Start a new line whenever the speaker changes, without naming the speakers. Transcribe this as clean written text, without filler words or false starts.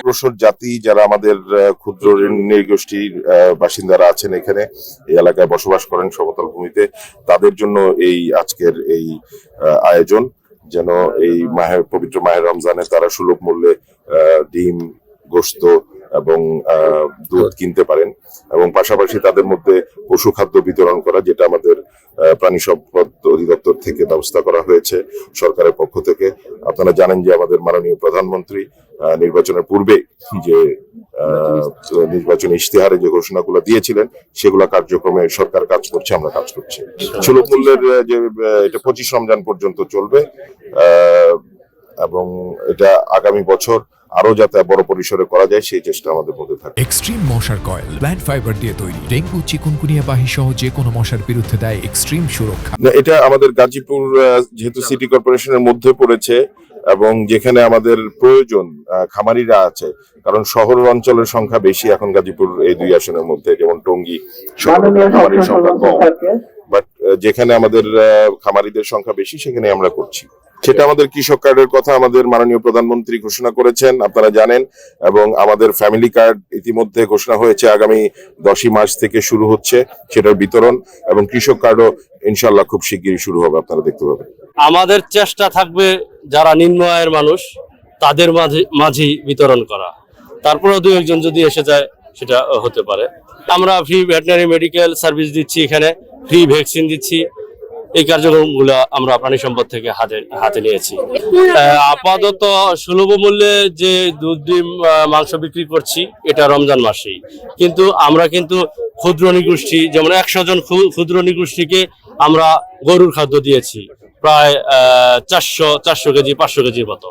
প্রসর জাতি যারা আমাদের ক্ষুদ্র নৃগোষ্ঠীর বাসিন্দারা আছেন এখানে এই এলাকায় বসবাস করেন সমতল ভূমিতে, তাদের জন্য এই আজকের এই আয়োজন, যেন এই পবিত্র মাহের রমজানে তারা সুলভ মূল্যে ডিম, গোশত এবং দুধ কিনতে পারেন, এবং পাশাপাশি তাদের মধ্যে পশু খাদ্য বিতরণ করা, যেটা আমাদের প্রাণী সম্পদ অধিদপ্তর থেকে ব্যবস্থা করা হয়েছে সরকারের পক্ষ থেকে। আপনারা জানেন যে আমাদের মাননীয় প্রধানমন্ত্রী নির্বাচনের পূর্বে যে নির্বাচনী ইশতেহারে যে ঘোষণাগুলো দিয়েছিলেন সেগুলা কার্যক্রমে সরকার কাজ করছে, আমরা কাজ করছি। সুলভ মূল্যের যে এটা 25 রমজান পর্যন্ত চলবে, এবং এটা আগামী বছর আরো যাতে বড় পরিসরে করা যায় সেই চেষ্টা আমাদের মধ্যে থাকে।
এক্সট্রিম মশার কয়েল প্ল্যান্ট ফাইবার দিয়ে তৈরি, ডেঙ্গু, চিকুনগুনিয়া বাহি সহ যে কোনো মশার বিরুদ্ধে দেয় এক্সট্রিম সুরক্ষা।
এটা আমাদের গাজীপুর যেহেতু সিটি কর্পোরেশনের মধ্যে পড়েছে এবং যেখানে আমাদের প্রয়োজন খামারিরা আছে, কারণ শহর অঞ্চলের সংখ্যা বেশি এখন গাজীপুর এই দুই আসনের মধ্যে, যেমন টঙ্গী খামারির সংখ্যা কম, বাট যেখানে আমাদের খামারিদের সংখ্যা বেশি সেখানে আমরা করছি। সেটা আমাদের কৃষক কার্ডের কথা আমাদের মাননীয় প্রধানমন্ত্রী ঘোষণা করেছেন, আপনারা জানেন, এবং আমাদের ফ্যামিলি কার্ড ইতিমধ্যে ঘোষণা হয়েছে আগামী 10ই মার্চ থেকে শুরু হচ্ছে সেটার বিতরণ, এবং কৃষক কার্ডও ইনশাআল্লাহ খুব শিগগিরই শুরু হবে, আপনারা দেখতে পাবেন।
আমাদের চেষ্টা থাকবে যারা নিম্ন আয়ের মানুষ তাদের মাঝে বিতরণ করা, তারপরেও দু একজন যদি এসে যায় সেটা হতে পারে। আমরা ফ্রি ভেটেরিনারি মেডিকেল সার্ভিস দিচ্ছি, এখানে ফ্রি ভ্যাকসিন দিচ্ছি। এই কার্যক্রমগুলো আমরা প্রাণী সম্পদ থেকে হাতে নিয়েছি। আপাতত সুলভ মূল্যে যে দুধ, ডিম, মাংস বিক্রি করছি এটা রমজান মাসেই, কিন্তু আমরা কিন্তু ক্ষুদ্র নৃগোষ্ঠী, যেমন 100 জন ক্ষুদ্র নৃগোষ্ঠীকে আমরা গরুর খাদ্য দিয়েছি, প্রায় 400 কেজি 500 কেজির মতো।